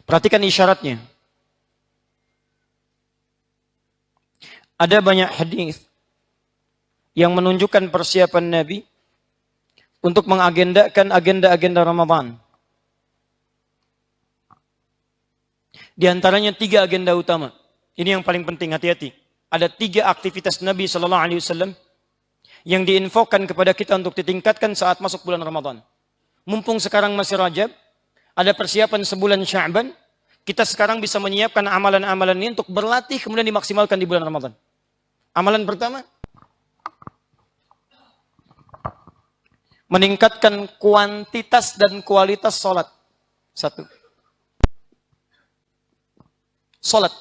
Perhatikan isyaratnya. Ada banyak hadis yang menunjukkan persiapan Nabi untuk mengagendakan agenda-agenda Ramadan. Di antaranya 3 agenda utama. Ini yang paling penting, hati-hati. Ada 3 aktivitas Nabi SAW yang diinfokan kepada kita untuk ditingkatkan saat masuk bulan Ramadan. Mumpung sekarang masih Rajab, ada persiapan sebulan Sya'ban, kita sekarang bisa menyiapkan amalan-amalan ini untuk berlatih kemudian dimaksimalkan di bulan Ramadan. Amalan pertama, meningkatkan kuantitas dan kualitas sholat. 1. Sholat.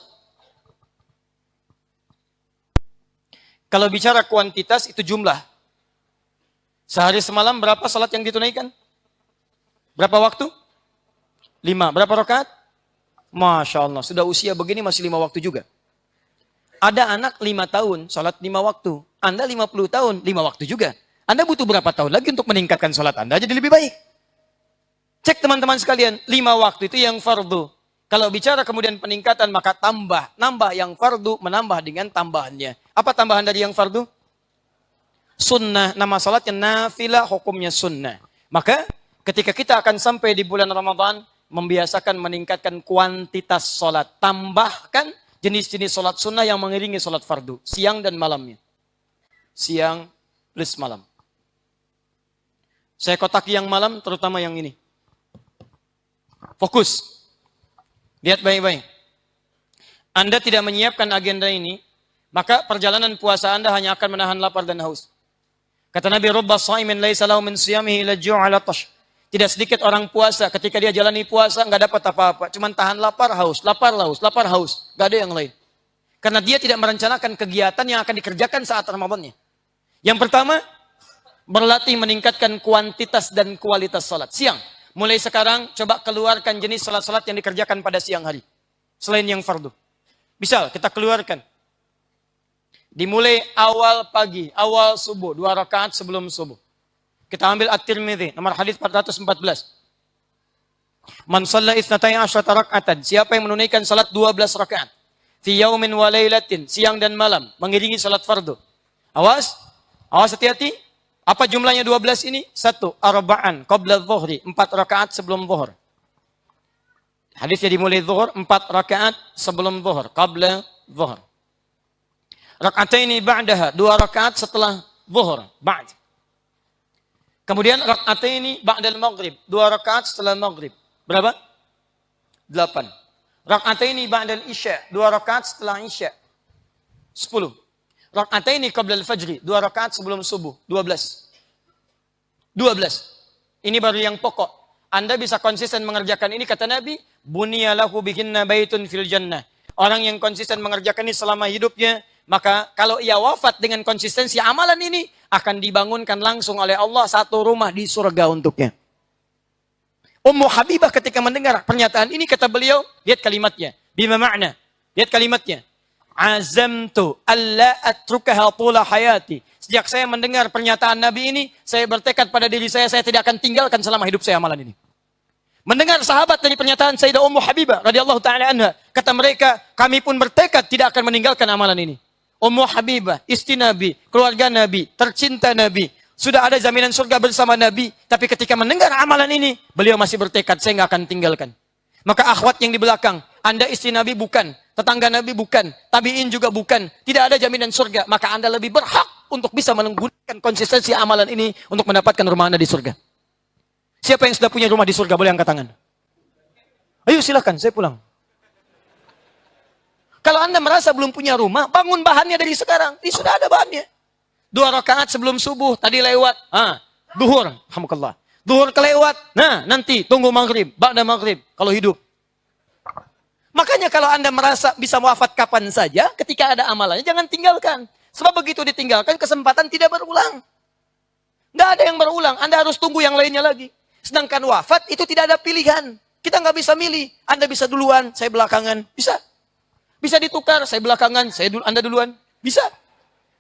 Kalau bicara kuantitas itu jumlah. Sehari semalam berapa sholat yang ditunaikan? Berapa waktu? 5. Berapa rakaat? Masya Allah, sudah usia begini masih 5 waktu juga. Ada anak 5 tahun, sholat 5 waktu. Anda 50 tahun, 5 waktu juga. Anda butuh berapa tahun lagi untuk meningkatkan sholat Anda jadi lebih baik? Cek teman-teman sekalian, 5 waktu itu yang fardu. Kalau bicara kemudian peningkatan, maka nambah yang fardu, menambah dengan tambahannya. Apa tambahan dari yang fardu? Sunnah, nama salatnya nafilah, hukumnya sunnah. Maka ketika kita akan sampai di bulan Ramadan, membiasakan meningkatkan kuantitas salat. Tambahkan jenis-jenis salat sunnah yang mengiringi salat fardu. Siang dan malamnya. Siang plus malam. Saya kotaki yang malam, terutama yang ini. Fokus. Lihat baik-baik. Anda tidak menyiapkan agenda ini, maka perjalanan puasa Anda hanya akan menahan lapar dan haus. Kata Nabi, "Rubba sha'imin laisa lahu min siyamihi illa ju'a la tash." Tidak sedikit orang puasa, ketika dia jalani puasa, nggak dapat apa-apa. Cuma tahan lapar, haus, lapar, haus, lapar, haus. Nggak ada yang lain. Karena dia tidak merencanakan kegiatan yang akan dikerjakan saat Ramadannya. Yang pertama, berlatih meningkatkan kuantitas dan kualitas salat. Siang. Mulai sekarang, coba keluarkan jenis salat-salat yang dikerjakan pada siang hari. Selain yang fardu. Misal, kita keluarkan. Dimulai awal pagi, awal subuh, 2 rakaat sebelum subuh. Kita ambil At-Tirmidzi, nomor hadis 414. Man shalla 12 raka'atan. Siapa yang menunaikan salat 12 rakaat. Fi yaumin wa lailatin, siang dan malam, mengiringi salat fardu. Awas, hati-hati. Apa jumlahnya 12 ini? 1, arba'an qabla dhuhri, 4 rakaat sebelum zuhur. Hadisnya dimulai zuhur, 4 rakaat sebelum zuhur, qabla zuhur. Raka'ataini ba'daha, 2 rakaat setelah zuhur, ba'd. Kemudian raka'ataini ba'dal maghrib, 2 rakaat setelah maghrib. Berapa? 8. Raka'ataini ba'dal isya, 2 rakaat setelah isya. 10. Raka'ataini qabla al-fajri, 2 rakaat sebelum subuh, 12. 12. Ini baru yang pokok. Anda bisa konsisten mengerjakan ini, kata Nabi, bunyalahu bihinna baitun fil jannah. Orang yang konsisten mengerjakan ini selama hidupnya, maka kalau ia wafat dengan konsistensi amalan ini, akan dibangunkan langsung oleh Allah satu rumah di surga untuknya. Ummu Habibah ketika mendengar pernyataan ini, kata beliau, lihat kalimatnya. Bima ma'na. Lihat kalimatnya. Azamtu alla atrukaha tula hayati. Sejak saya mendengar pernyataan Nabi ini, saya bertekad pada diri saya tidak akan tinggalkan selama hidup saya amalan ini. Mendengar sahabat dari pernyataan Sayyidah Ummu Habibah radhiyallahu taala anha, kata mereka, kami pun bertekad tidak akan meninggalkan amalan ini. Ummu Habibah, istri Nabi, keluarga Nabi, tercinta Nabi, sudah ada jaminan surga bersama Nabi, tapi ketika mendengar amalan ini, beliau masih bertekad, saya nggak akan tinggalkan. Maka akhwat yang di belakang, Anda istri Nabi bukan, tetangga Nabi bukan, tabi'in juga bukan, tidak ada jaminan surga, maka Anda lebih berhak untuk bisa menggunakan konsistensi amalan ini untuk mendapatkan rumah Anda di surga. Siapa yang sudah punya rumah di surga, boleh angkat tangan. Ayo silakan, saya pulang. Kalau Anda merasa belum punya rumah, bangun bahannya dari sekarang. Ini sudah ada bahannya. 2 rakaat sebelum subuh, tadi lewat. Duhur, alhamdulillah. Duhur kelewat, nah nanti tunggu maghrib, ba'da maghrib, kalau hidup. Makanya kalau Anda merasa bisa wafat kapan saja, ketika ada amalannya, jangan tinggalkan. Sebab begitu ditinggalkan, kesempatan tidak berulang. Nggak ada yang berulang, Anda harus tunggu yang lainnya lagi. Sedangkan wafat itu tidak ada pilihan. Kita nggak bisa milih, Anda bisa duluan, saya belakangan, bisa. Bisa ditukar, saya belakangan, Anda duluan, bisa.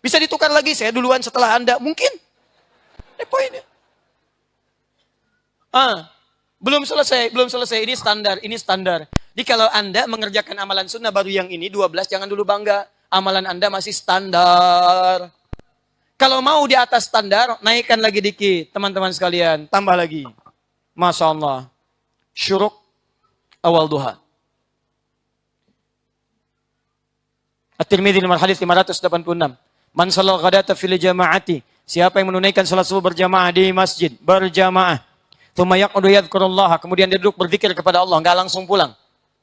Bisa ditukar lagi, saya duluan setelah Anda, mungkin. Ini poinnya. Belum selesai, ini standar. Jadi kalau Anda mengerjakan amalan sunnah baru yang ini, 12, jangan dulu bangga. Amalan Anda masih standar. Kalau mau di atas standar, naikkan lagi dikit. Teman-teman sekalian, tambah lagi. Masya Allah. Syuruk awal duha. At-Tirmidzi nomor hadis 586. Man shallal ghadata fil jama'ati. Siapa yang menunaikan salat subuh berjamaah di masjid, berjamaah. Tsumma yaqudu yadhkurullah, kemudian dia duduk berzikir kepada Allah, enggak langsung pulang.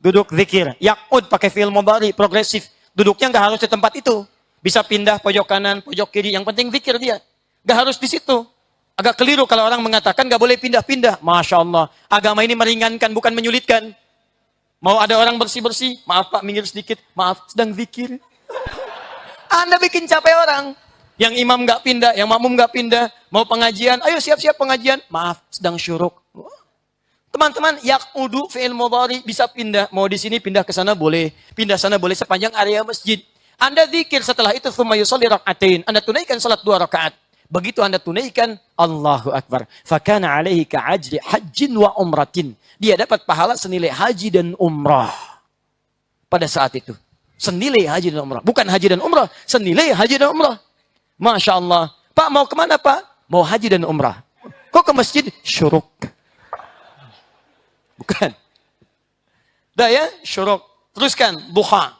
Duduk zikir. Yaqud pakai fi'il mudhari progresif. Duduknya enggak harus di tempat itu. Bisa pindah pojok kanan, pojok kiri, yang penting zikir dia. Enggak harus di situ. Agak keliru kalau orang mengatakan enggak boleh pindah-pindah. Masya Allah. Agama ini meringankan, bukan menyulitkan. Mau ada orang bersih-bersih, maaf Pak, minggir sedikit. Maaf, sedang zikir. Anda bikin capek orang. Yang imam nggak pindah, yang makmum nggak pindah. Mau pengajian, ayo siap-siap pengajian. Maaf, sedang syuruk. Teman-teman, yaqudu fi'il mudhari bisa pindah. Mau di sini pindah ke sana boleh. Pindah sana boleh sepanjang area masjid. Anda zikir setelah itu tsumma yusalli rak'atain. Anda tunaikan salat 2 rakaat. Begitu Anda tunaikan, Allahu Akbar. Fakana alaihi ka'ajri hajjin wa umratin. Dia dapat pahala senilai haji dan umrah. Pada saat itu. Senilai haji dan umrah. Bukan haji dan umrah. Senilai haji dan umrah. Masya Allah. Pak mau kemana Pak? Mau haji dan umrah. Kok ke masjid? Syuruk. Bukan. Dah ya, syuruk. Teruskan, duha.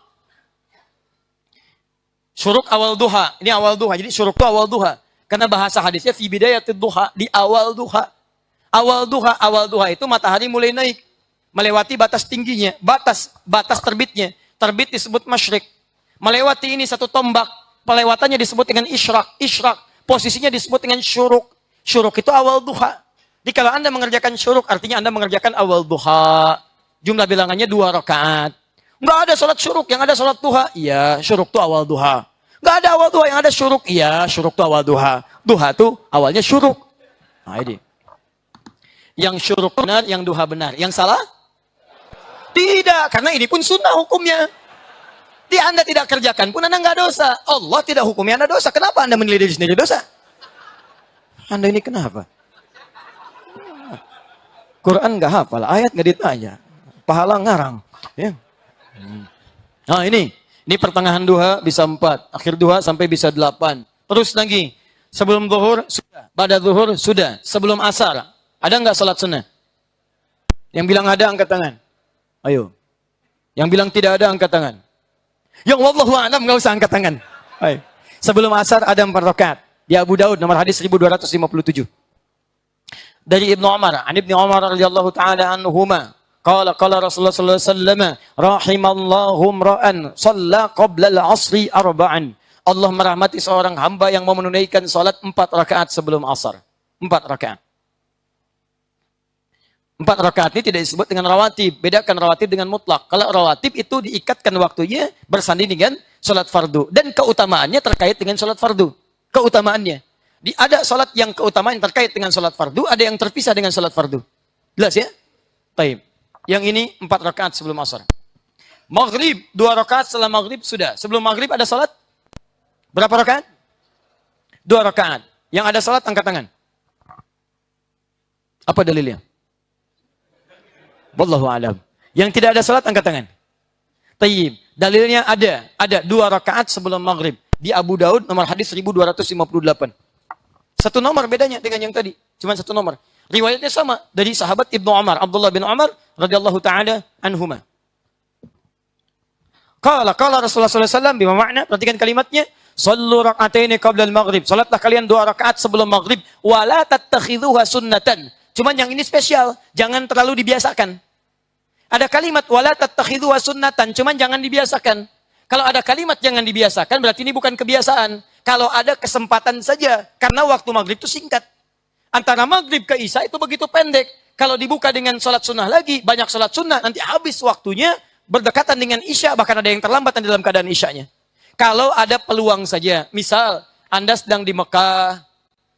Syuruk awal duha. Ini awal duha. Jadi syuruk itu awal duha. Karena bahasa hadisnya fi bidayatid duha. Di awal duha. Awal duha itu matahari mulai naik. Melewati batas tingginya. Batas terbitnya. Terbit disebut masyrik. Melewati ini satu tombak. Pelewatannya disebut dengan isyraq. Isyraq. Posisinya disebut dengan syuruk. Syuruk itu awal duha. Jadi kalau Anda mengerjakan syuruk, artinya Anda mengerjakan awal duha. Jumlah bilangannya 2 rakaat. Nggak ada sholat syuruk, yang ada sholat duha. Iya, syuruk itu awal duha. Nggak ada awal duha, yang ada syuruk. Iya, syuruk itu awal duha. Duha itu awalnya syuruk. Nah ini. Yang syuruk benar, yang duha benar. Yang salah? Tidak, karena ini pun sunnah hukumnya. Di Anda tidak kerjakan pun Anda nggak dosa. Allah tidak hukumi Anda dosa. Kenapa Anda menilai diri sendiri dosa? Anda ini kenapa? Quran nggak hafal, ayat nggak ditanya, pahala ngarang. Ya. Nah ini pertengahan duha bisa 4, akhir duha sampai bisa 8. Terus lagi, sebelum zuhur sudah, pada zuhur sudah, sebelum asar ada nggak salat sunnah? Yang bilang ada angkat tangan. Ayo. Yang bilang tidak ada angkat tangan. Yang wallahu a'lam nggak usah angkat tangan. Ayo. Sebelum asar ada 4 rakaat. Di Abu Daud nomor hadis 1257. Dari Ibnu Umar, an Ibnu Umar radhiyallahu taala anhuma, qala Rasulullah sallallahu alaihi wasallam, rahimallahu imra'an shalla qabla al-'asri arba'an. Allah merahmati seorang hamba yang mau menunaikan salat 4 rakaat sebelum asar. 4 rakaat. 4 rakaat ini tidak disebut dengan rawatib. Bedakan rawatib dengan mutlak. Kalau rawatib itu diikatkan waktunya bersanding dengan salat fardu. Dan keutamaannya terkait dengan salat fardu. Keutamaannya. Ada salat yang keutamaan terkait dengan salat fardu, ada yang terpisah dengan salat fardu. Jelas ya? Taib. Yang ini 4 rakaat sebelum asar. Maghrib, 2 rakaat setelah maghrib sudah. Sebelum maghrib ada salat? Berapa rakaat? 2 rakaat. Yang ada salat angkat tangan. Apa dalilnya? Wallahu a'lam. Yang tidak ada salat angkat tangan. Taib. Dalilnya ada 2 rakaat sebelum maghrib. Di Abu Daud nomor hadis 1258. Satu nomor bedanya dengan yang tadi. Cuma 1 nomor. Riwayatnya sama. Dari sahabat Ibnu Umar. Abdullah bin Umar. Radhiyallahu ta'ala anhuma. Qala Rasulullah SAW. Bima makna. Perhatikan kalimatnya. Sallu rak'ataini qabla al-maghrib. Salatlah kalian 2 rakaat sebelum maghrib. Wala tattakhidhuha sunnatan. Cuman yang ini spesial. Jangan terlalu dibiasakan. Ada kalimat. Wala tattakhidhuha sunnatan. Cuman jangan dibiasakan. Kalau ada kalimat jangan dibiasakan. Berarti ini bukan kebiasaan. Kalau ada kesempatan saja. Karena waktu maghrib itu singkat. Antara maghrib ke isya itu begitu pendek. Kalau dibuka dengan sholat sunnah lagi. Banyak sholat sunnah. Nanti habis waktunya. Berdekatan dengan isya. Bahkan ada yang terlambat dalam keadaan isyanya. Kalau ada peluang saja. Misal. Anda sedang di Mekah.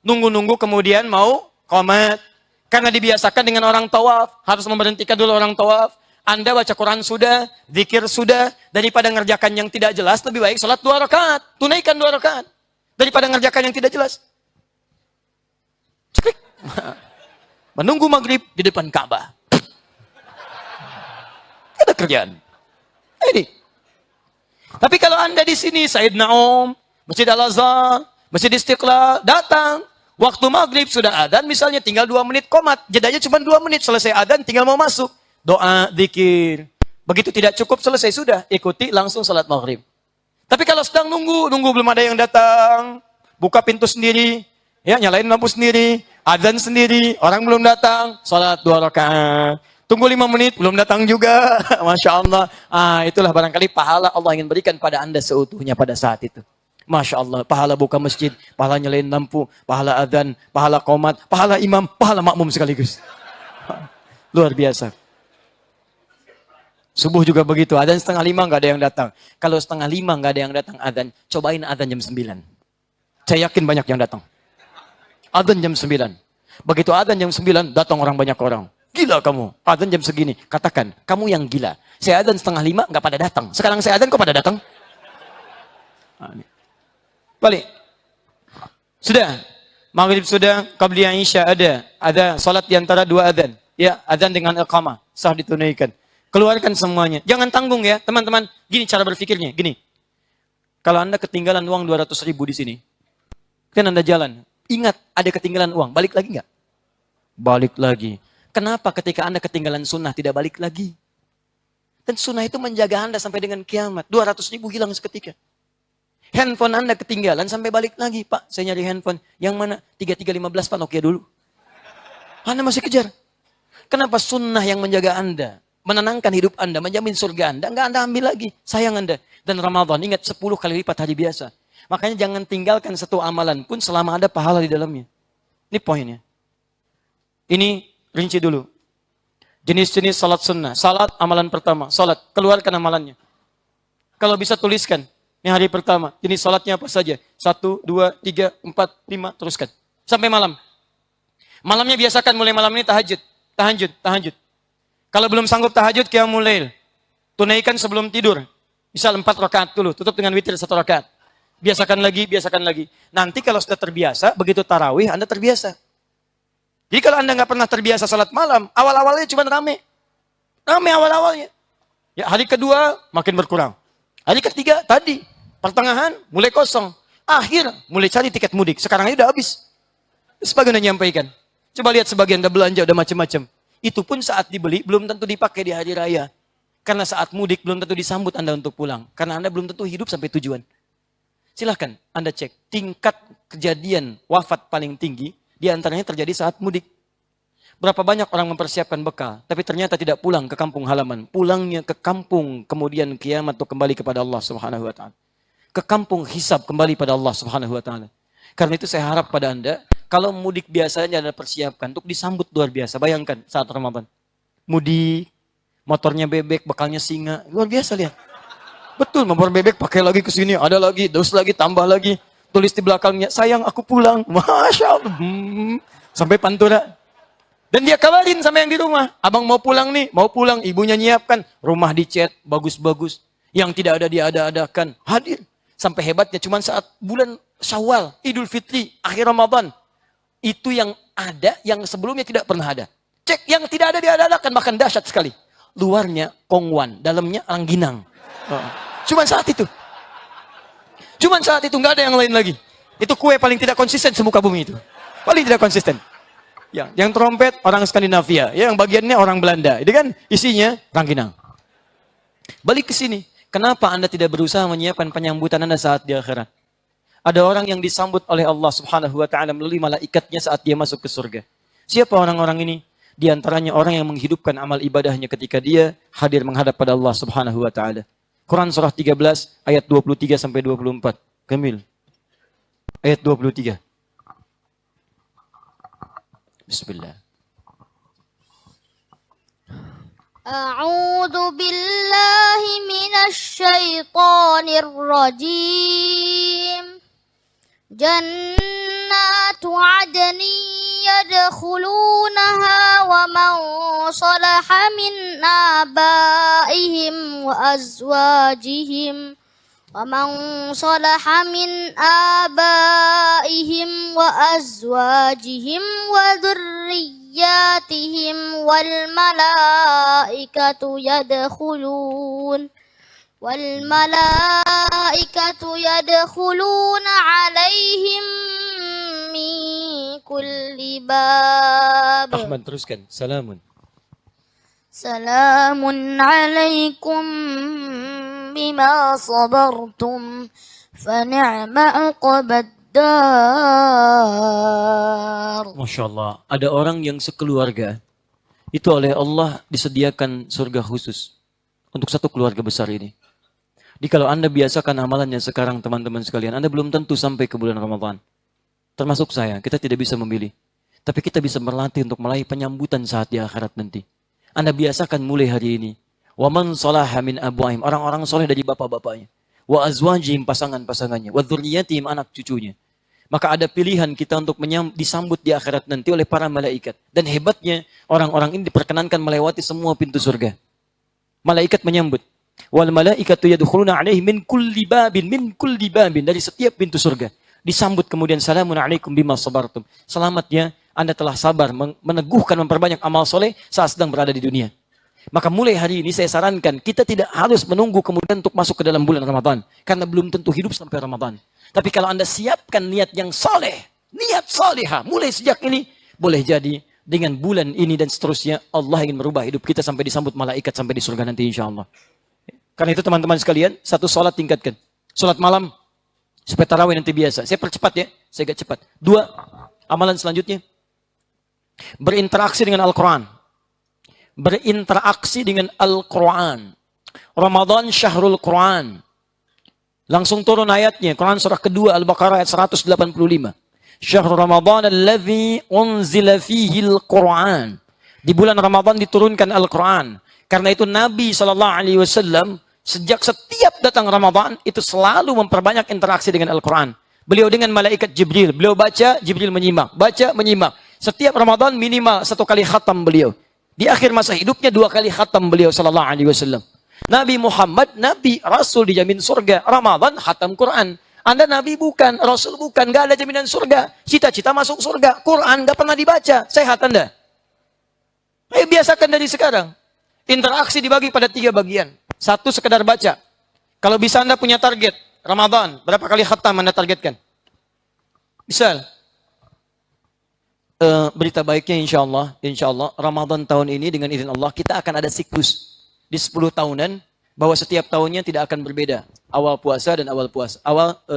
Nunggu-nunggu kemudian mau qomat. Karena dibiasakan dengan orang tawaf. Harus memberhentikan dulu orang tawaf. Anda baca Quran sudah. Zikir sudah. Daripada ngerjakan yang tidak jelas. Lebih baik sholat 2 rakaat. Tunaikan 2 rakaat. Daripada ngerjakan yang tidak jelas. Ceklik. Menunggu maghrib di depan Ka'bah. Ada kerjaan. Ini. Tapi kalau Anda di sini, Sayyidina Masjid Al-Azhar, Masjid Istiqlal, datang. Waktu maghrib sudah adzan, misalnya tinggal 2 menit komat. Jedanya cuma 2 menit, selesai adzan tinggal mau masuk. Doa, zikir. Begitu tidak cukup, selesai sudah. Ikuti langsung salat maghrib. Tapi kalau sedang nunggu belum ada yang datang. Buka pintu sendiri, ya nyalain lampu sendiri, adzan sendiri, orang belum datang, salat 2 rakaat. Tunggu 5 menit, belum datang juga. Masya Allah. Itulah barangkali pahala Allah ingin berikan pada Anda seutuhnya pada saat itu. Masya Allah. Pahala buka masjid, pahala nyalain lampu, pahala adzan, pahala qomat, pahala imam, pahala makmum sekaligus. Luar biasa. Subuh juga begitu. Adzan 4:30 nggak ada yang datang. Kalau 4:30 nggak ada yang datang adzan, cobain adzan jam 9. Saya yakin banyak yang datang. Adzan jam 9. Begitu adzan jam 9, datang orang banyak orang. Gila kamu, adzan jam segini. Katakan, kamu yang gila. Saya adzan 4:30, nggak pada datang. Sekarang saya adzan, kok pada datang? Balik. Sudah. Maghrib sudah, qabliyah isya ada. Ada salat di antara 2 adzan. Ya, adzan dengan iqamah. Sah ditunaikan. Keluarkan semuanya. Jangan tanggung ya, teman-teman. Gini cara berpikirnya, gini. Kalau Anda ketinggalan uang 200.000 di sini, kan Anda jalan. Ingat, ada ketinggalan uang. Balik lagi nggak? Balik lagi. Kenapa ketika Anda ketinggalan sunnah tidak balik lagi? Dan sunnah itu menjaga Anda sampai dengan kiamat. 200.000 hilang seketika. Handphone Anda ketinggalan sampai balik lagi. Pak, saya nyari handphone. Yang mana? 3315 Pak, Nokia dulu. Anda masih kejar. Kenapa sunnah yang menjaga Anda? Menenangkan hidup Anda, menjamin surga Anda. Enggak Anda ambil lagi. Sayang Anda. Dan Ramadan, ingat 10 kali lipat hari biasa. Makanya jangan tinggalkan satu amalan pun selama ada pahala di dalamnya. Ini poinnya. Ini rinci dulu. Jenis-jenis salat sunnah. Salat amalan pertama. Salat. Keluarkan amalannya. Kalau bisa tuliskan. Ini hari pertama. Jenis salatnya apa saja. 1, 2, 3, 4, 5. Teruskan. Sampai malam. Malamnya biasakan mulai malam ini tahajud. Tahajud. Kalau belum sanggup tahajud, qiyamul lail. Tunaikan sebelum tidur. Misal 4 rakaat dulu. Tutup dengan witir 1 rakaat. Biasakan lagi. Nanti kalau sudah terbiasa, begitu tarawih, Anda terbiasa. Jadi kalau Anda nggak pernah terbiasa salat malam, awal-awalnya cuma rame. Rame awal-awalnya. Ya, hari kedua makin berkurang. Hari ketiga tadi, pertengahan mulai kosong. Akhir mulai cari tiket mudik. Sekarang aja udah habis. Sebagian udah nyampaikan. Coba lihat sebagian udah belanja, udah macam-macam. Itu pun saat dibeli, belum tentu dipakai di hari raya. Karena saat mudik belum tentu disambut Anda untuk pulang. Karena Anda belum tentu hidup sampai tujuan. Silahkan Anda cek. Tingkat kejadian wafat paling tinggi, di antaranya terjadi saat mudik. Berapa banyak orang mempersiapkan bekal, tapi ternyata tidak pulang ke kampung halaman. Pulangnya ke kampung, kemudian kiamat untuk kembali kepada Allah Subhanahu wa Ta'ala. Ke kampung hisab kembali pada Allah Subhanahu wa Ta'ala. Karena itu saya harap pada Anda, kalau mudik biasanya Anda persiapkan untuk disambut luar biasa. Bayangkan saat Ramadan. Mudik, motornya bebek, bekalnya singa. Luar biasa lihat. Betul, motor bebek pakai lagi ke sini, ada lagi, terus lagi, tambah lagi. Tulis di belakangnya, sayang aku pulang. Masya Allah. Sampai Pantura. Dan dia kabarin sama yang di rumah. Abang mau pulang nih, mau pulang. Ibunya nyiapkan. Rumah dicat, bagus-bagus. Yang tidak ada diada-adakan. Hadir. Sampai hebatnya cuma saat bulan Syawal, Idul Fitri, akhir Ramadan. Itu yang ada, yang sebelumnya tidak pernah ada. Cek yang tidak ada diada-adakan, bahkan dahsyat sekali. Luarnya kongwan, dalamnya rangginang. Cuma saat itu. Nggak ada yang lain lagi. Itu kue paling tidak konsisten semuka bumi itu. Paling tidak konsisten. Yang trompet orang Skandinavia, yang bagiannya orang Belanda. Itu kan isinya rangginang. Balik ke sini. Kenapa Anda tidak berusaha menyiapkan penyambutan Anda saat di akhirat? Ada orang yang disambut oleh Allah Subhanahu wa Ta'ala melalui malaikatnya saat dia masuk ke surga. Siapa orang-orang ini? Di antaranya orang yang menghidupkan amal ibadahnya ketika dia hadir menghadap pada Allah Subhanahu wa Ta'ala. Quran surah 13 ayat 23 sampai 24. Kamil. Ayat 23. Bismillah. A'udzu billahi minasy syaithanir rajim. Jannatu 'adnin yadkhulunaha wa man salaha min abaihim wa azwajihim ومن صلح من آبائهم وأزواجهم وذرياتهم والملائكة يدخلون عليهم من كل باب Ahmad teruskan. Salamun. سلام عليكم بما صبرتم فنعم عقب الدار. Masya Allah. Ada orang yang sekeluarga. Itu oleh Allah disediakan surga khusus. Untuk satu keluarga besar ini. Jadi kalau Anda biasakan amalannya sekarang teman-teman sekalian. Anda belum tentu sampai ke bulan Ramadan. Termasuk saya. Kita tidak bisa memilih. Tapi kita bisa berlatih untuk meraih penyambutan saat di akhirat nanti. Anda biasakan mulai hari ini. Wa man salaha min abwaihim, orang-orang soleh dari bapak-bapaknya. Wa azwajihim, pasangan-pasangannya. Wa dzurriyyatihim, anak cucunya. Maka ada pilihan kita untuk disambut di akhirat nanti oleh para malaikat. Dan hebatnya orang-orang ini diperkenankan melewati semua pintu surga. Malaikat menyambut. Wal malaikatu yadkhuluna 'alaihim min kulli babin, dari setiap pintu surga. Disambut kemudian salamun alaikum bima sabartum. Selamatnya Anda telah sabar, meneguhkan, memperbanyak amal soleh saat sedang berada di dunia. Maka mulai hari ini saya sarankan, kita tidak harus menunggu kemudian untuk masuk ke dalam bulan Ramadan. Karena belum tentu hidup sampai Ramadan. Tapi kalau Anda siapkan niat yang soleh, niat solehah, mulai sejak ini, boleh jadi dengan bulan ini dan seterusnya, Allah ingin merubah hidup kita sampai disambut malaikat sampai di surga nanti insya Allah. Karena itu teman-teman sekalian, satu sholat tingkatkan. Sholat malam, supaya tarawih nanti biasa. Saya percepat ya, saya agak cepat. 2, amalan selanjutnya. Berinteraksi dengan Al-Quran. Berinteraksi dengan Al-Quran. Ramadan syahrul Quran. Langsung turun ayatnya. Quran surah kedua Al-Baqarah ayat 185. Syahrul Ramadan alladzi unzila fihi Al-Quran. Di bulan Ramadan diturunkan Al-Quran. Karena itu Nabi SAW sejak setiap datang Ramadan itu selalu memperbanyak interaksi dengan Al-Quran. Beliau dengan malaikat Jibril. Beliau baca, Jibril menyimak. Baca, menyimak. Setiap Ramadan minimal 1 kali khatam beliau. Di akhir masa hidupnya 2 kali khatam beliau sallallahu alaihi wasallam. Nabi Muhammad, Nabi Rasul dijamin surga. Ramadan khatam Quran. Anda Nabi bukan, Rasul bukan, gak ada jaminan surga. Cita-cita masuk surga. Quran gak pernah dibaca. Sehat Anda? Ayo biasakan dari sekarang. Interaksi dibagi pada 3 bagian. 1, sekedar baca. Kalau bisa Anda punya target. Ramadan, berapa kali khatam Anda targetkan? Misal, berita baiknya insya Allah Ramadan tahun ini dengan izin Allah kita akan ada siklus di 10 tahunan bahwa setiap tahunnya tidak akan berbeda awal puasa dan awal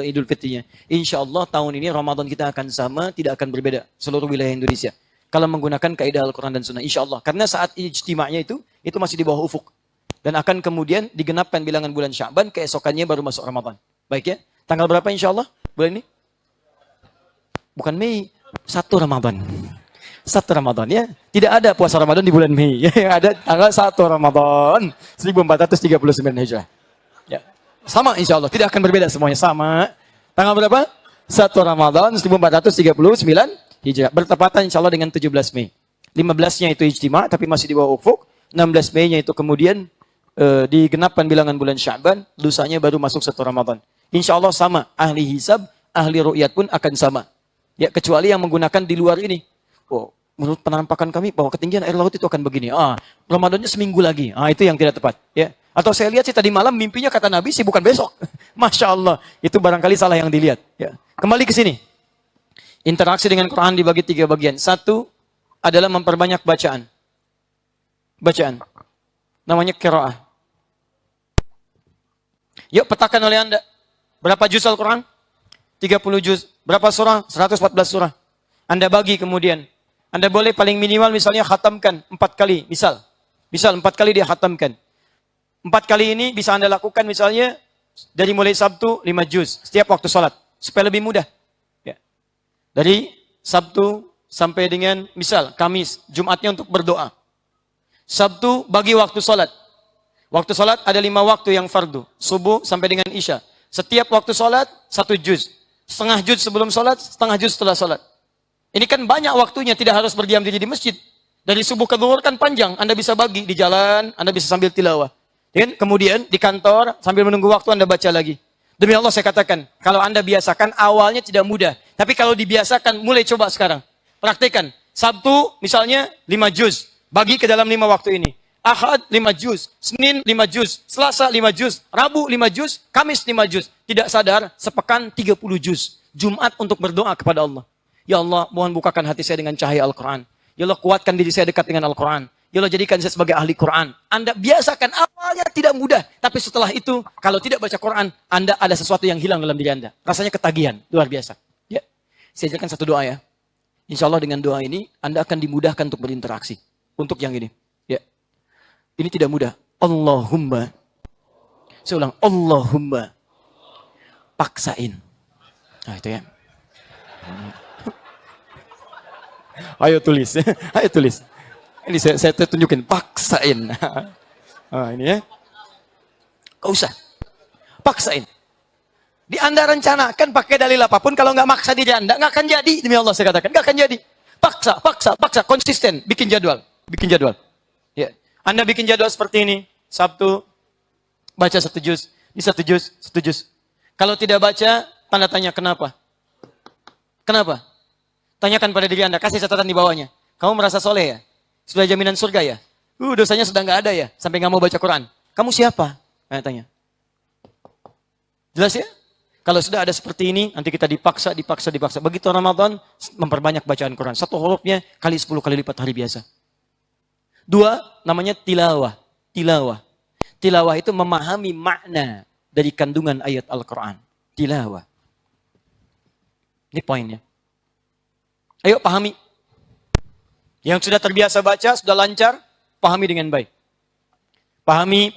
Idul Fitrinya. Insya Allah tahun ini Ramadan kita akan sama, tidak akan berbeda seluruh wilayah Indonesia kalau menggunakan kaidah Al-Quran dan Sunnah insya Allah, karena saat ijtima'nya itu masih di bawah ufuk dan akan kemudian digenapkan bilangan bulan Sya'ban, keesokannya baru masuk Ramadan. Baik ya, tanggal berapa insya Allah bulan ini? Bukan Mei, 1 Ramadan. 1 Ramadan ya. Tidak ada puasa Ramadan di bulan Mei. Yang ada tanggal 1 Ramadan 1439 Hijrah. Ya. Sama insya Allah. Tidak akan berbeda semuanya. Sama. Tanggal berapa? 1 Ramadan 1439 Hijrah. Bertepatan insya Allah dengan 17 Mei. 15-nya itu ijtima, tapi masih di bawah ufuk. 16 Mei-nya itu kemudian digenapkan bilangan bulan Sya'ban. Lusanya baru masuk 1 Ramadan. Insya Allah sama. Ahli hisab, ahli ru'yat pun akan sama. Ya, kecuali yang menggunakan di luar ini. Oh, menurut penampakan kami bahwa ketinggian air laut itu akan begini. Ramadannya seminggu lagi. Itu yang tidak tepat. Ya. Atau saya lihat sih tadi malam mimpinya kata Nabi sih bukan besok. Masya Allah. Itu barangkali salah yang dilihat. Ya. Kembali ke sini. Interaksi dengan Quran dibagi 3 bagian. 1 adalah memperbanyak bacaan. Bacaan. Namanya qiraah. Yuk petakan oleh Anda. Berapa juz Al-Quran? 30 juz. Berapa surah? 114 surah. Anda bagi kemudian. Anda boleh paling minimal misalnya khatamkan 4 kali. Misal 4 kali dia khatamkan. 4 kali ini bisa Anda lakukan misalnya dari mulai Sabtu 5 juz. Setiap waktu sholat. Supaya lebih mudah. Ya. Dari Sabtu sampai dengan misal Kamis. Jumatnya untuk berdoa. Sabtu bagi waktu sholat. Waktu sholat ada 5 waktu yang fardu. Subuh sampai dengan Isya. Setiap waktu sholat 1 juz. Setengah juz sebelum sholat, setengah juz setelah sholat. Ini kan banyak waktunya, tidak harus berdiam diri di masjid. Dari subuh ke zuhur kan panjang, Anda bisa bagi di jalan, Anda bisa sambil tilawah. Dan kemudian di kantor, sambil menunggu waktu Anda baca lagi. Demi Allah saya katakan, kalau Anda biasakan awalnya tidak mudah. Tapi kalau dibiasakan, mulai coba sekarang. Praktekan. Sabtu misalnya 5 juz. Bagi ke dalam 5 waktu ini. Ahad 5 juz. Senin 5 juz. Selasa 5 juz. Rabu 5 juz. Kamis 5 juz. Tidak sadar, sepekan 30 juz. Jumat untuk berdoa kepada Allah. Ya Allah, mohon bukakan hati saya dengan cahaya Al-Quran. Ya Allah, kuatkan diri saya dekat dengan Al-Quran. Ya Allah, jadikan saya sebagai ahli Quran. Anda biasakan awalnya tidak mudah. Tapi setelah itu, kalau tidak baca Quran, Anda ada sesuatu yang hilang dalam diri Anda. Rasanya ketagihan. Luar biasa. Ya. Saya ajarkan satu doa ya. Insya Allah dengan doa ini, Anda akan dimudahkan untuk berinteraksi. Untuk yang ini. Ya. Ini tidak mudah. Allahumma. Saya ulang. Allahumma. Paksain. Nah itu ya. Ayo tulis. Ayo tulis. Ini saya tunjukin. Paksain. Nah, ini ya. Gak usah. Paksain. Di Anda rencanakan pakai dalil apapun. Kalau nggak maksa diri Anda, nggak akan jadi. Demi Allah saya katakan. Nggak akan jadi. Paksa. Konsisten. Bikin jadwal. Ya. Anda bikin jadwal seperti ini. Sabtu. Baca 1 juz. Di 1 juz. Kalau tidak baca, tanda tanya kenapa? Kenapa? Tanyakan pada diri Anda. Kasih catatan di bawahnya. Kamu merasa soleh ya? Sudah jaminan surga ya? Dosanya sudah nggak ada ya? Sampai nggak mau baca Quran. Kamu siapa? Tanya. Jelas ya? Kalau sudah ada seperti ini, nanti kita dipaksa. Begitu Ramadan, memperbanyak bacaan Quran. 1 hurufnya kali 10 kali lipat hari biasa. 2, namanya tilawah. Tilawah itu memahami makna dari kandungan ayat Al-Quran. Tilawah. Ini poinnya. Ayo pahami. Yang sudah terbiasa baca, sudah lancar, pahami dengan baik. Pahami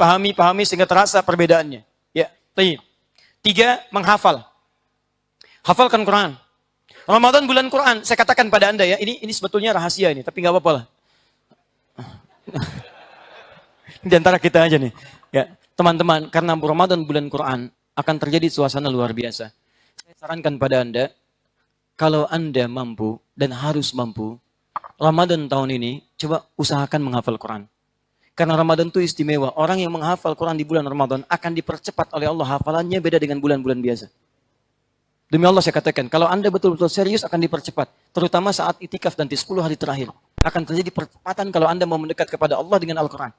sehingga terasa perbedaannya. Ya, 3, menghafal. Hafalkan Quran. Ramadan bulan Quran, saya katakan pada Anda ya, ini sebetulnya rahasia ini, tapi nggak apa-apa lah. Di antara kita aja nih. Ya, teman-teman, karena Ramadan bulan Quran akan terjadi suasana luar biasa. Saya sarankan pada Anda, kalau Anda mampu dan harus mampu, Ramadan tahun ini, coba usahakan menghafal Quran. Karena Ramadan itu istimewa. Orang yang menghafal Quran di bulan Ramadan akan dipercepat oleh Allah. Hafalannya beda dengan bulan-bulan biasa. Demi Allah saya katakan, kalau Anda betul-betul serius akan dipercepat. Terutama saat itikaf nanti 10 hari terakhir. Akan terjadi percepatan kalau Anda mau mendekat kepada Allah dengan Al-Quran.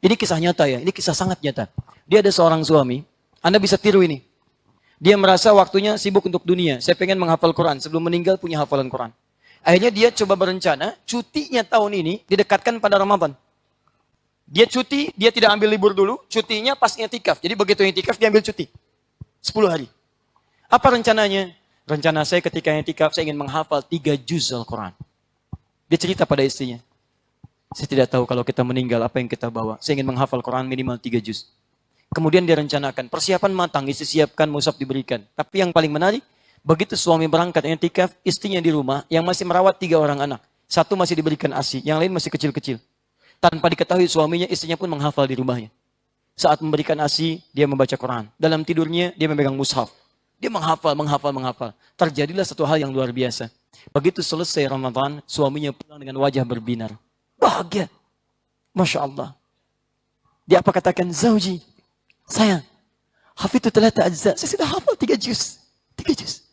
Ini kisah nyata ya, ini kisah sangat nyata. Dia ada seorang suami, Anda bisa tiru ini. Dia merasa waktunya sibuk untuk dunia. Saya pengen menghafal Quran, sebelum meninggal punya hafalan Quran. Akhirnya dia coba berencana, cutinya tahun ini didekatkan pada Ramadan. Dia cuti, dia tidak ambil libur dulu, cutinya pas i'tikaf. Jadi begitu i'tikaf dia ambil cuti. 10 hari. Apa rencananya? Rencana saya ketika i'tikaf, saya ingin menghafal 3 juz Al-Quran. Dia cerita pada istrinya. Saya tidak tahu kalau kita meninggal apa yang kita bawa. Saya ingin menghafal Quran minimal 3 juz. Kemudian dia rencanakan, persiapan matang, isi siapkan, mushaf diberikan. Tapi yang paling menarik, begitu suami berangkat i'tikaf, istrinya di rumah yang masih merawat 3 orang anak. 1 masih diberikan ASI, yang lain masih kecil-kecil. Tanpa diketahui suaminya, istrinya pun menghafal di rumahnya. Saat memberikan ASI, dia membaca Quran. Dalam tidurnya, dia memegang mushaf. Dia menghafal. Terjadilah satu hal yang luar biasa. Begitu selesai Ramadan, suaminya pulang dengan wajah berbinar. Bahagia. Masya Allah. Dia apa katakan? Zauji, sayang, hafidhu 3 ajza. Saya sudah hafal 3 juz. 3 juz.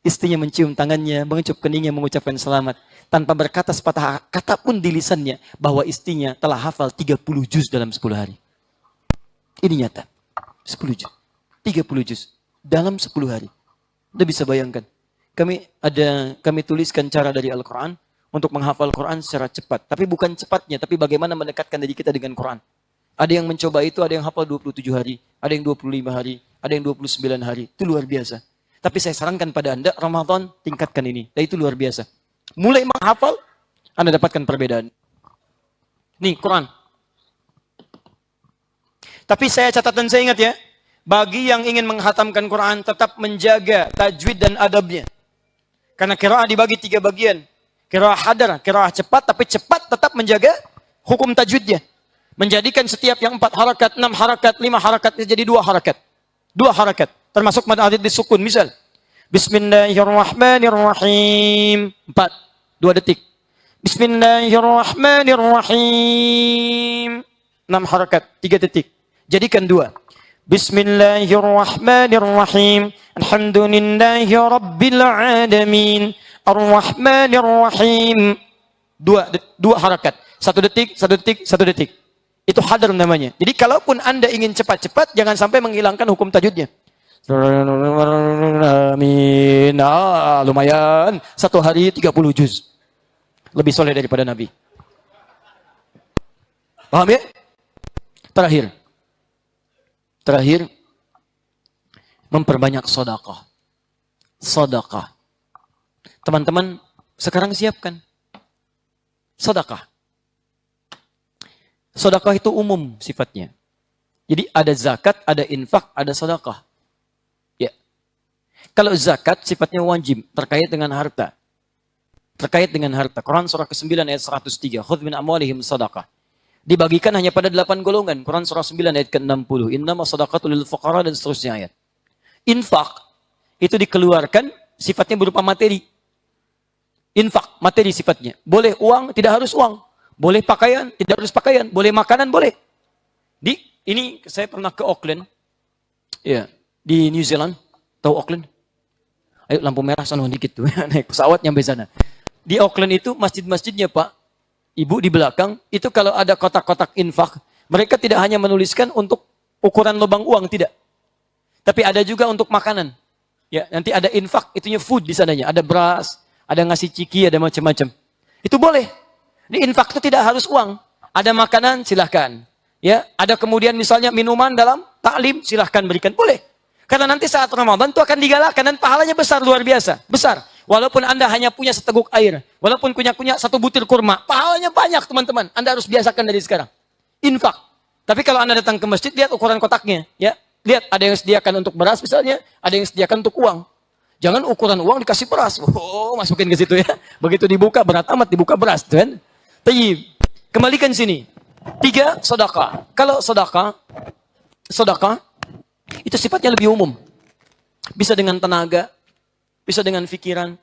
Istrinya mencium tangannya, mengecup keningnya, mengucapkan selamat. Tanpa berkata sepatah kata pun di lisannya, bahwa istrinya telah hafal 30 juz dalam 10 hari. Ini nyata. 10 juz. 30 juz. Dalam 10 hari. Anda bisa bayangkan. Kami tuliskan cara dari Al-Quran untuk menghafal Quran secara cepat. Tapi bukan cepatnya, tapi bagaimana mendekatkan diri kita dengan Quran. Ada yang mencoba itu, ada yang hafal 27 hari, ada yang 25 hari, ada yang 29 hari. Itu luar biasa. Tapi saya sarankan pada Anda, Ramadan tingkatkan ini. Dan itu luar biasa. Mulai menghafal, Anda dapatkan perbedaan. Nih, Quran. Tapi catatan saya ingat ya, bagi yang ingin menghatamkan Quran, tetap menjaga tajwid dan adabnya. Karena qiraah dibagi 3 bagian. Qiraah hadar, qiraah cepat, tapi cepat tetap menjaga hukum tajwidnya. Menjadikan setiap yang 4 harakat, 6 harakat, 5 harakat, jadi 2 harakat. 2 harakat. Termasuk mad adid disukun. Misal, Bismillahirrahmanirrahim. 4. 2 detik. Bismillahirrahmanirrahim. 6 harakat. 3 detik. Jadikan 2. Bismillahirrahmanirrahim. Alhamdulillahi rabbil alamin. Ar-Rahmanir-Rahim. Dua harakat. 1 detik, 1 detik, 1 detik. Itu hadar namanya. Jadi kalaupun Anda ingin cepat-cepat, jangan sampai menghilangkan hukum tajwidnya. Amin. Lumayan. 1 hari 30 juz. Lebih soleh daripada Nabi. Paham ya? Terakhir. Memperbanyak sedekah. Sedekah. Teman-teman, sekarang siapkan. Sedekah. Sedekah itu umum sifatnya. Jadi ada zakat, ada infak, ada sedekah. Ya. Kalau zakat sifatnya wajib, terkait dengan harta. Terkait dengan harta. Quran surah ke-9 ayat 103. Khudh min amwalihim sedekah. Dibagikan hanya pada 8 golongan. Quran surah 9 ayat ke-60. Innama shadaqatul lil fuqara dan seterusnya ayat. Infak itu dikeluarkan sifatnya berupa materi. Infak, materi sifatnya. Boleh uang, tidak harus uang. Boleh pakaian, tidak harus pakaian. Boleh makanan, boleh. Ini saya pernah ke Auckland. Ya, di New Zealand. Tahu Auckland? Ayo lampu merah sana dikit tuh. Naik pesawat nyampe sana. Di Auckland itu masjid-masjidnya Pak. Ibu di belakang, itu kalau ada kotak-kotak infak, mereka tidak hanya menuliskan untuk ukuran lubang uang, tidak. Tapi ada juga untuk makanan. Ya, nanti ada infak, itunya food di sananya. Ada beras, ada ngasih ciki, ada macam-macam. Itu boleh. Di infak itu tidak harus uang. Ada makanan, silahkan. Ya, ada kemudian misalnya minuman dalam taklim, silahkan berikan. Boleh. Karena nanti saat Ramadan itu akan digalakkan dan pahalanya besar, luar biasa. Besar. Walaupun Anda hanya punya seteguk air. Walaupun punya 1 butir kurma. Pahalanya banyak teman-teman. Anda harus biasakan dari sekarang. Infak. Tapi kalau Anda datang ke masjid, lihat ukuran kotaknya. Ya, lihat ada yang sediakan untuk beras misalnya. Ada yang sediakan untuk uang. Jangan ukuran uang dikasih beras. Oh, masukin ke situ ya. Begitu dibuka berat amat, dibuka beras. Kan? Tayyib. Kembalikan sini. 3, sedekah. Kalau sedekah itu sifatnya lebih umum. Bisa dengan tenaga, bisa dengan pikiran.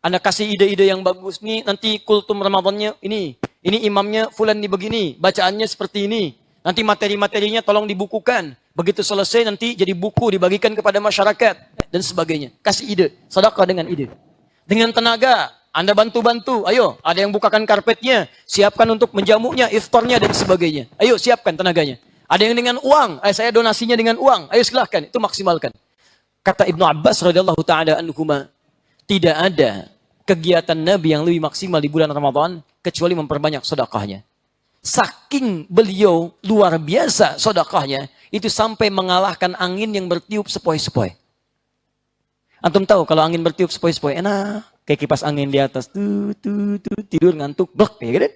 Anda kasih ide-ide yang bagus. Nih nanti kultum Ramadannya ini imamnya fulan nih begini, bacaannya seperti ini. Nanti materi-materinya tolong dibukukan. Begitu selesai nanti jadi buku dibagikan kepada masyarakat dan sebagainya. Kasih ide, sedekah dengan ide. Dengan tenaga, Anda bantu-bantu. Ayo, ada yang bukakan karpetnya, siapkan untuk menjamunya, iftarnya dan sebagainya. Ayo siapkan tenaganya. Ada yang dengan uang, saya donasinya dengan uang. Ayo silahkan, itu maksimalkan. Kata Ibnu Abbas radhiyallahu taala anhuma, tidak ada kegiatan Nabi yang lebih maksimal di bulan Ramadan kecuali memperbanyak sedekahnya. Saking beliau luar biasa sedekahnya, itu sampai mengalahkan angin yang bertiup sepoi-sepoi. Antum tahu kalau angin bertiup sepoi-sepoi enak, kayak kipas angin di atas tidur ngantuk, blek ya kan?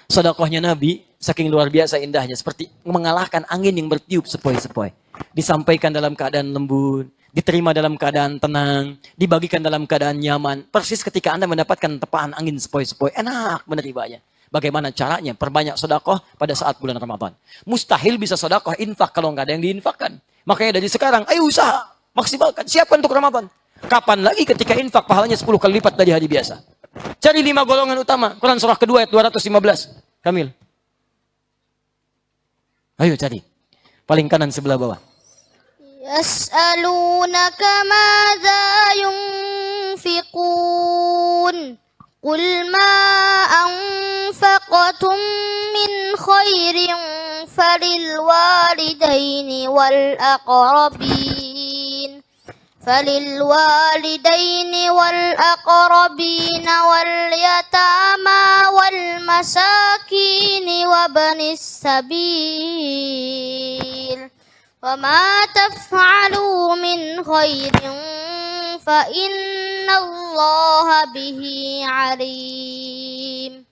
Sedekahnya Nabi saking luar biasa indahnya, seperti mengalahkan angin yang bertiup sepoi-sepoi. Disampaikan dalam keadaan lembut, diterima dalam keadaan tenang, dibagikan dalam keadaan nyaman. Persis ketika Anda mendapatkan tepaan angin sepoi-sepoi, enak menerimanya. Bagaimana caranya? Perbanyak sedekah pada saat bulan Ramadan. Mustahil bisa sedekah infak kalau nggak ada yang diinfakkan. Makanya dari sekarang, ayo usaha, maksimalkan, siapkan untuk Ramadan. Kapan lagi ketika infak pahalanya 10 kali lipat dari hari biasa. Cari 5 golongan utama. Quran surah kedua ayat 215. Kamil. Ayo cari. Paling kanan sebelah bawah. Yas'alunaka madza yunfiqun. Qul ma anfaqtum min khairin falil walidaini wal aqrabin. فللوالدين والأقربين واليتامى والمساكين وابن السبيل وما تفعلوا من خير فإن الله به عليم.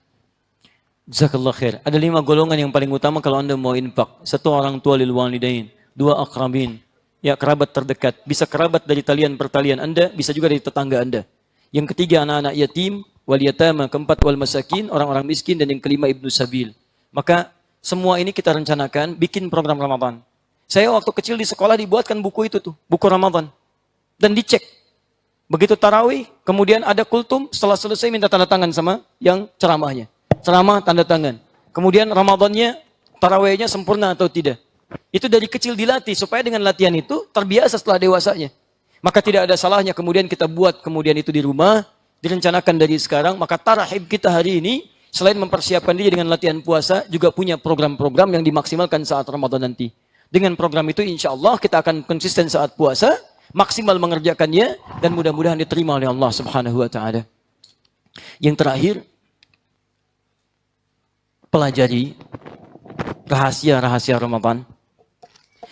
Jazakallah khair. Ada 5 golongan yang paling utama kalau Anda mau infak. 1 orang tua lil walidain, 2 aqrabin. Ya, kerabat terdekat. Bisa kerabat dari talian pertalian Anda, bisa juga dari tetangga Anda. Yang ketiga, anak-anak yatim, wal yatama, keempat wal masakin, orang-orang miskin, dan yang kelima ibnu sabil. Maka semua ini kita rencanakan bikin program Ramadan. Saya waktu kecil di sekolah dibuatkan buku itu tuh, buku Ramadan. Dan dicek. Begitu tarawih, kemudian ada kultum, setelah selesai minta tanda tangan sama yang ceramahnya. Ceramah, tanda tangan. Kemudian Ramadannya, tarawihnya sempurna atau tidak. Itu dari kecil dilatih, supaya dengan latihan itu terbiasa setelah dewasanya. Maka tidak ada salahnya kemudian kita buat kemudian itu di rumah, direncanakan dari sekarang. Maka tarahib kita hari ini, selain mempersiapkan diri dengan latihan puasa, juga punya program-program yang dimaksimalkan saat Ramadan nanti. Dengan program itu insya Allah kita akan konsisten saat puasa, maksimal mengerjakannya, dan mudah-mudahan diterima oleh Allah Subhanahu wa Ta'ala. Yang terakhir, pelajari rahasia-rahasia Ramadan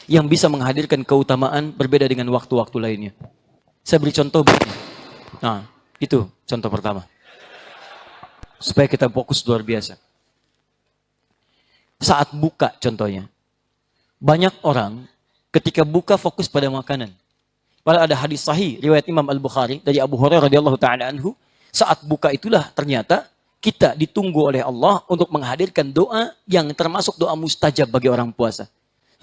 yang bisa menghadirkan keutamaan berbeda dengan waktu-waktu lainnya. Saya beri contoh begini. Nah, itu contoh pertama. Supaya kita fokus luar biasa. Saat buka contohnya. Banyak orang ketika buka fokus pada makanan. Padahal ada hadis sahih riwayat Imam Al-Bukhari dari Abu Hurairah radhiyallahu taala anhu, saat buka itulah ternyata kita ditunggu oleh Allah untuk menghadirkan doa yang termasuk doa mustajab bagi orang puasa.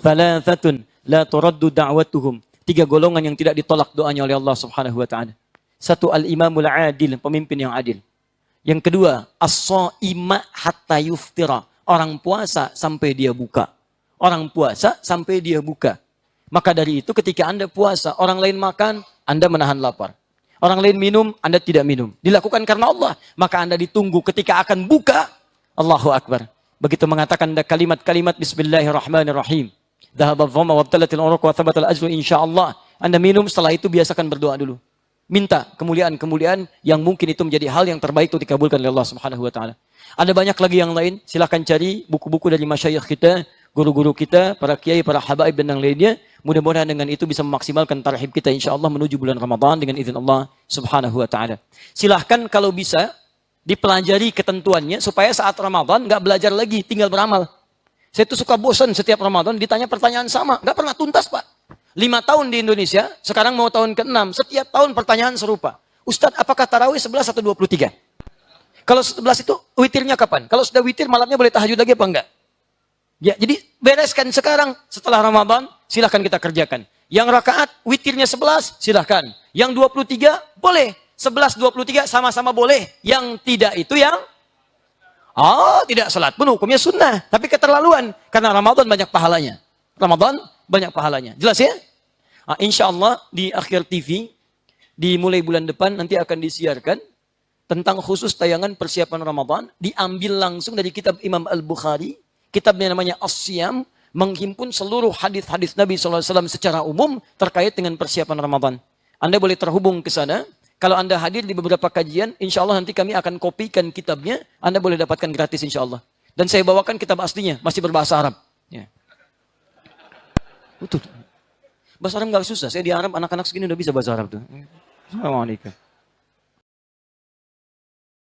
Thalathatun la turaddu da'watuhum. 3 golongan yang tidak ditolak doanya oleh Allah Subhanahu wa taala. 1, al-imamul adil, pemimpin yang adil. Yang kedua, as-shaima hatta yuftira. Orang puasa sampai dia buka. Orang puasa sampai dia buka. Maka dari itu ketika Anda puasa, orang lain makan, Anda menahan lapar. Orang lain minum, Anda tidak minum. Dilakukan karena Allah. Maka Anda ditunggu ketika akan buka. Allahu Akbar. Begitu mengatakan kalimat-kalimat Bismillahirrahmanirrahim. Dhahaba dhama wabtalatil uruq wa thabatal ajru insyaallah. Anda minum, setelah itu biasakan berdoa dulu. Minta kemuliaan-kemuliaan yang mungkin itu menjadi hal yang terbaik untuk dikabulkan oleh Allah Subhanahu wa taala. Ada banyak lagi yang lain, silakan cari buku-buku dari masyayikh kita, guru-guru kita, para kiai, para habaib dan yang lainnya. Mudah-mudahan dengan itu bisa memaksimalkan tarhib kita insyaallah menuju bulan Ramadan dengan izin Allah Subhanahu wa taala. Silahkan kalau bisa dipelajari ketentuannya supaya saat Ramadan nggak belajar lagi, tinggal beramal. Saya tuh suka bosan setiap Ramadan ditanya pertanyaan sama, nggak pernah tuntas Pak. 5 tahun di Indonesia, sekarang mau tahun ke-6, setiap tahun pertanyaan serupa. Ustadz, apakah tarawih 11 atau 23? Kalau 11 itu witirnya kapan? Kalau sudah witir malamnya boleh tahajud lagi apa enggak? Ya, jadi bereskan sekarang setelah Ramadan, silahkan kita kerjakan. Yang rakaat witirnya 11, silahkan. Yang 23 boleh. 11, 23 sama-sama boleh. Yang tidak itu yang tidak salat pun hukumnya sunnah. Tapi keterlaluan. Karena Ramadan banyak pahalanya. Ramadan banyak pahalanya. Jelas ya? Insya Allah di akhir TV, di mulai bulan depan nanti akan disiarkan tentang khusus tayangan persiapan Ramadan. Diambil langsung dari kitab Imam Al-Bukhari. Kitabnya namanya As-Siyam. Menghimpun seluruh hadis-hadis Nabi SAW secara umum terkait dengan persiapan Ramadan. Anda boleh terhubung ke sana. Kalau Anda hadir di beberapa kajian, insya Allah nanti kami akan kopikan kitabnya. Anda boleh dapatkan gratis insya Allah. Dan saya bawakan kitab aslinya, masih berbahasa Arab. Ya. Betul. Bahasa Arab nggak susah. Saya di Arab, anak-anak segini udah bisa bahasa Arab tuh. Assalamualaikum.